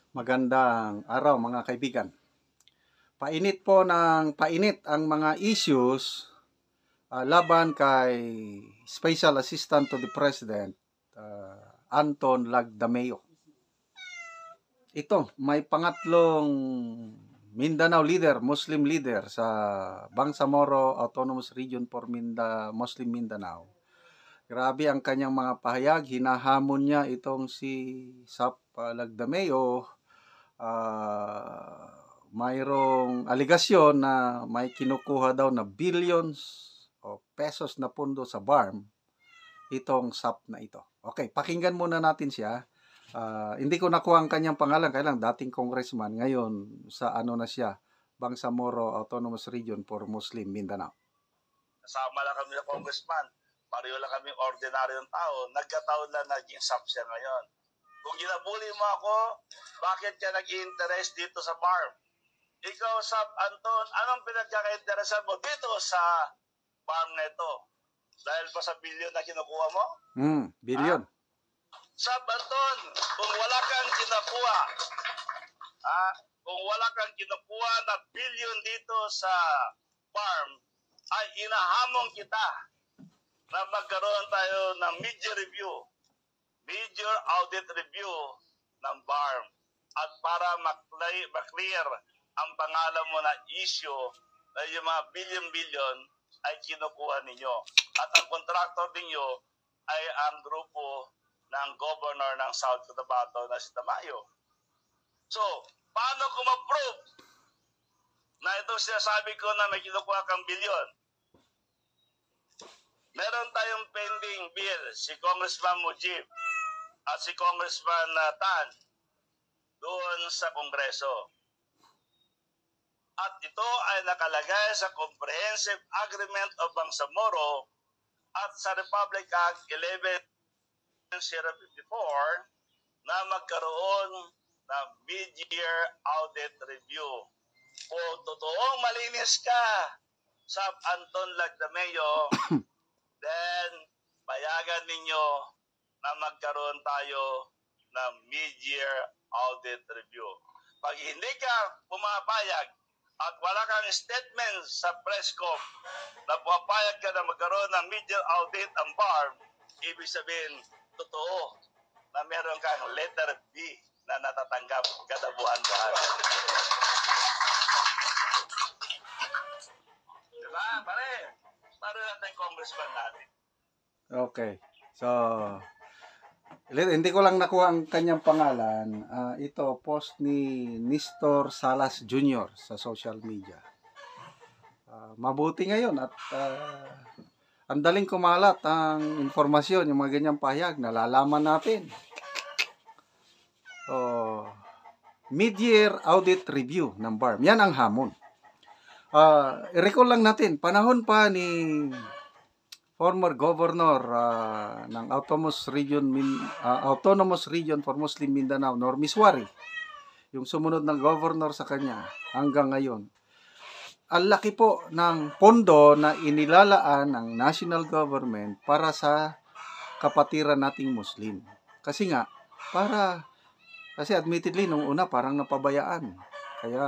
Magandang araw mga kaibigan. Painit po ng painit ang mga issues laban kay Special Assistant to the President Anton Lagdameo. Ito, may pangatlong Mindanao leader, Muslim leader sa Bangsamoro Autonomous Region for Muslim Mindanao. Grabe ang kanyang mga pahayag, hinahamon niya itong si Sap Lagdameo. Mayroong aligasyon na may kinukuha daw na billions o pesos na pundo sa BARM itong SAP na ito. Okay, pakinggan muna natin siya. Hindi ko nakuha ang kanyang pangalan, kaya lang dating congressman, ngayon sa na siya, Bangsamoro Autonomous Region for Muslim Mindanao. Kasama lang kami na congressman, pareho lang kami ordinaryong tao, nagkataon lang naging SAP siya ngayon. Kung ginabuli mo ako, bakit ka nag-i-interest dito sa farm? Ikaw, SAP Anton, anong pinagkaka-interesan mo dito sa farm na ito? Dahil pa sa billion na kinukuha mo? Billion. SAP Anton, kung wala kang kinukuha, kung wala kang kinukuha na billion dito sa farm, ay inahamon kita na magkaroon tayo ng major audit review ng BARM at para maklear ang pangalan mo na issue na yung mga billion ay kinukuha ninyo. At ang contractor ninyo ay ang grupo ng governor ng South Cotabato na si Tamayo. So, paano ko ma-prove na itong sinasabi ko na may kinukuha kang billion? Meron tayong pending bill, si Congressman Mujib at si Congressman Tan doon sa Kongreso. At ito ay nakalagay sa Comprehensive Agreement of Bangsamoro at sa Republic Act 11-054 na magkaroon ng mid-year audit review. Kung totoong malinis ka sa Anton Lagdameo, then payagan ninyo na magkaroon tayo ng mid-year audit review. Pag hindi ka pumapayag at wala kang statement sa press com na pumapayag ka na magkaroon ng mid-year audit ang BARM, ibig sabihin, totoo na meron kang letter B na natatanggap kada buwan-buwan. Diba, pare? Para natin congressman natin. Okay. So, hindi ko lang nakuha ang kanyang pangalan. Ito, post ni Nestor Salas Jr. sa social media. Mabuti ngayon at ang daling kumalat ang informasyon, yung mga ganyang pahayag, nalalaman natin. Mid-year audit review ng BARM. Yan ang hamon. I-recall lang natin, panahon pa ni former governor ng Autonomous Region for Muslim Mindanao, Normis Wari, yung sumunod ng governor sa kanya hanggang ngayon. Ang laki po ng pondo na inilalaan ng national government para sa kapatiran nating Muslim. Kasi admittedly, nung una parang napabayaan. Kaya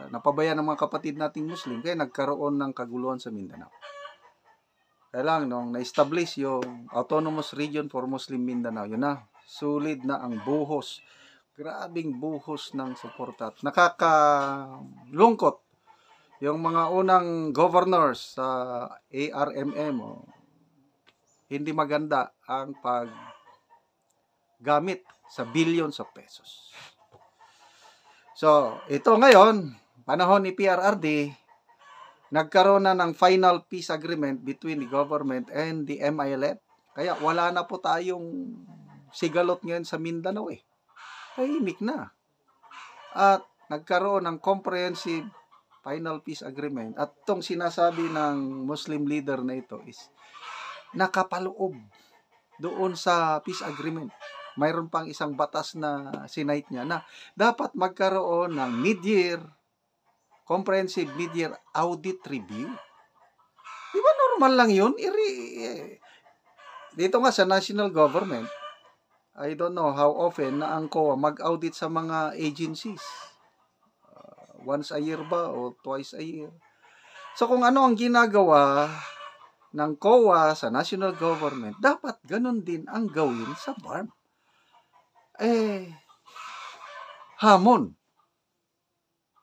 napabayaan ng mga kapatid nating Muslim, kaya nagkaroon ng kaguluhan sa Mindanao. Kaya lang, nung na-establish yung Autonomous Region for Muslim Mindanao, yun na, sulit na ang buhos. Grabing buhos ng suporta. Nakakalungkot. Yung mga unang governors sa ARMM, hindi maganda ang paggamit sa billions of pesos. So, ito ngayon, panahon ni PRRD, nagkaroon na ng final peace agreement between the government and the MILF. Kaya wala na po tayong sigalot ngayon sa Mindanao Tahimik na. At nagkaroon ng comprehensive final peace agreement. At itong sinasabi ng Muslim leader na ito is nakapaloob doon sa peace agreement. Mayroon pang isang batas na sinite niya na dapat magkaroon ng comprehensive mid-year audit review. Di ba normal lang yun? Dito nga sa national government, I don't know how often na ang COA mag-audit sa mga agencies. Once a year ba o twice a year. So kung ano ang ginagawa ng COA sa national government, dapat ganun din ang gawin sa BARM. Hamon.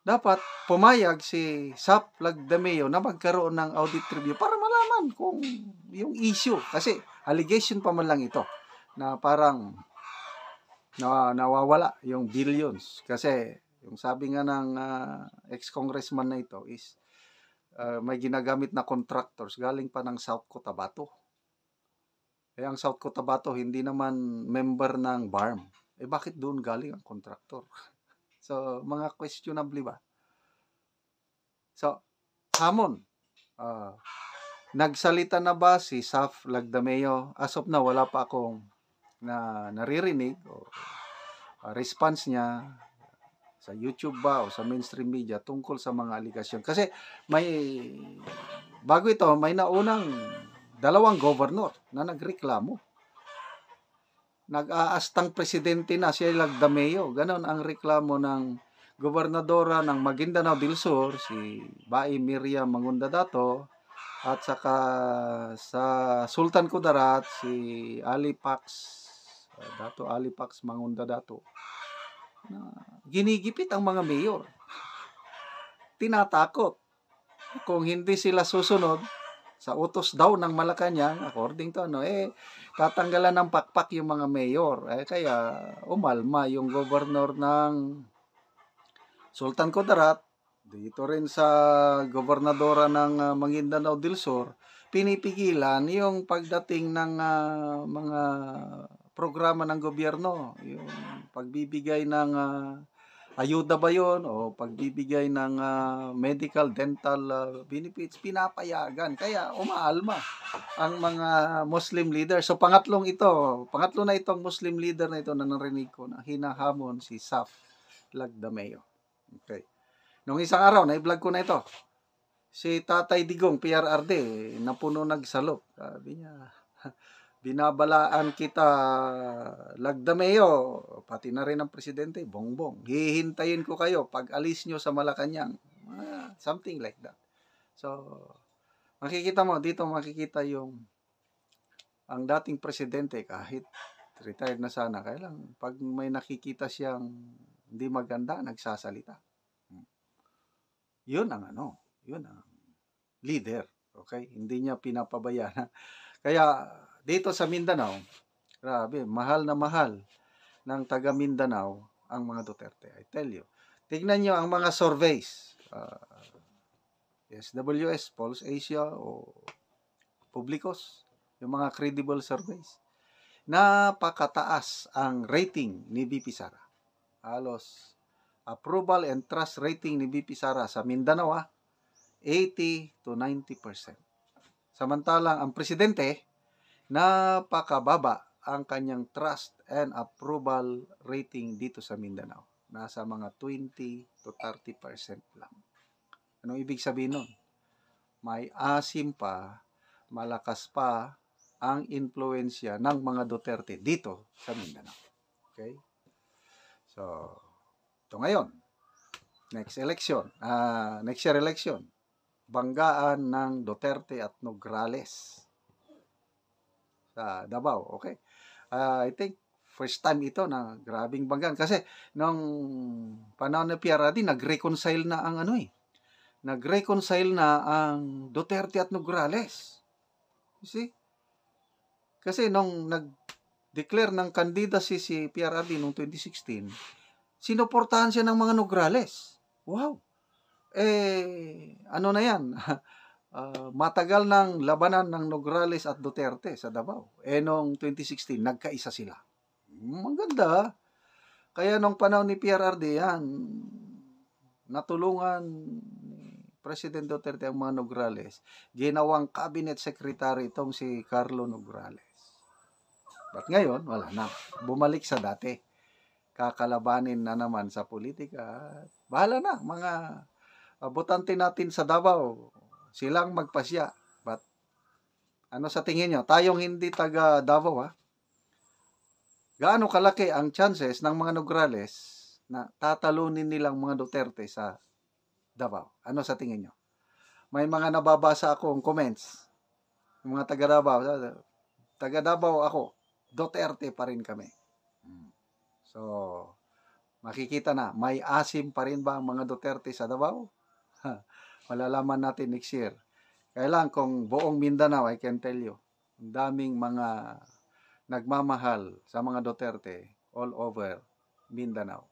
Dapat pumayag si SAP Lagdameo na magkaroon ng audit review para malaman kung yung issue. Kasi allegation pa man lang ito na parang nawawala yung billions. Kasi yung sabi nga ng ex-congressman na ito is may ginagamit na contractors galing pa ng South Cotabato. Ang South Cotabato hindi naman member ng BARM. Bakit doon galing ang contractor? So, mga questionable ba? So, hamon. Nagsalita na ba si SAF Lagdameo? As of now, wala pa akong naririnig o response niya sa YouTube ba o sa mainstream media tungkol sa mga aligasyon. Kasi bago ito, may naunang 2 governor na nagreklamo. Nag-aastang presidente na si Lagdameo. Ganon ang reklamo ng gobernadora ng Maguindanao del Sur, si Bai Miriam Mangundadato, at saka sa Sultan Kudarat, si Dato Alipax Mangundadato. Ginigipit ang mga mayor. Tinatakot. Kung hindi sila susunod sa utos daw ng Malacanang, according to tatanggalan ng pakpak yung mga mayor. Kaya umalma yung governor ng Sultan Kudarat, dito rin sa gobernadora ng Maguindanao del Sur, pinipigilan yung pagdating ng mga programa ng gobyerno, yung pagbibigay ng ayuda ba yun o pagbibigay ng medical, dental benefits, pinapayagan. Kaya umaalma ang mga Muslim leader. So pangatlo na itong Muslim leader na ito na narinig ko na hinahamon si SAF Lagdameo. Okay. Nung isang araw, na-vlog ko na ito. Si Tatay Digong, PRRD, napuno nagsalok. Sabi niya, binabalaan kita, Lagdameo, pati na rin ang presidente, Bongbong. Hihintayin ko kayo pag alis nyo sa Malacanang. Something like that. So, makikita mo, dito makikita ang dating presidente, kahit retired na sana, kaya lang, pag may nakikita siyang hindi maganda, nagsasalita. Yun ang leader. Okay? Hindi niya pinapabayaan. Kaya, dito sa Mindanao, grabe, mahal na mahal ng taga Mindanao ang mga Duterte. I tell you. Tignan nyo ang mga surveys. SWS, Pulse Asia, o Publicos, yung mga credible surveys. Napakataas ang rating ni VP Sara. Halos approval and trust rating ni VP Sara sa Mindanao 80 to 90%. Samantalang ang presidente, napakababa ang kanyang trust and approval rating dito sa Mindanao. Nasa mga 20 to 30% lang. Anong ibig sabihin nun? May asim pa, malakas pa ang impluensya ng mga Duterte dito sa Mindanao. Okay? So, ito ngayon, next year election, banggaan ng Duterte at Nograles sa Davao. Okay? I think first time ito na grabing banggaan. Kasi nung panahon ni PRRD, nag-reconcile na ang nag-reconcile na ang Duterte at Nograles. You see? Kasi nung nag-declare ng candidacy si PRRD noong 2016, sinuportahan siya ng mga Nograles. Wow! Ano na yan? Matagal ng labanan ng Nograles at Duterte sa Davao. Noong 2016, nagkaisa sila. Maganda. Kaya nung panahon ni PRRD, yan, natulungan ni President Duterte ang mga Nograles. Ginawang cabinet secretary itong si Carlo Nograles. But ngayon, wala na. Bumalik sa dati. Kakalabanin na naman sa politika. Bahala na, mga botante natin sa Davao, silang magpasya. But, ano sa tingin nyo? Tayong hindi taga Davao, gaano kalaki ang chances ng mga Nograles na tatalunin nilang mga Duterte sa Davao? Ano sa tingin nyo? May mga nababasa akong comments. Yung mga taga Davao ako, Duterte pa rin kami. So, makikita na, may asim pa rin ba ang mga Duterte sa Davao? Malalaman natin next year. Kailan kung buong Mindanao, I can tell you, ang daming mga nagmamahal sa mga Duterte all over Mindanao.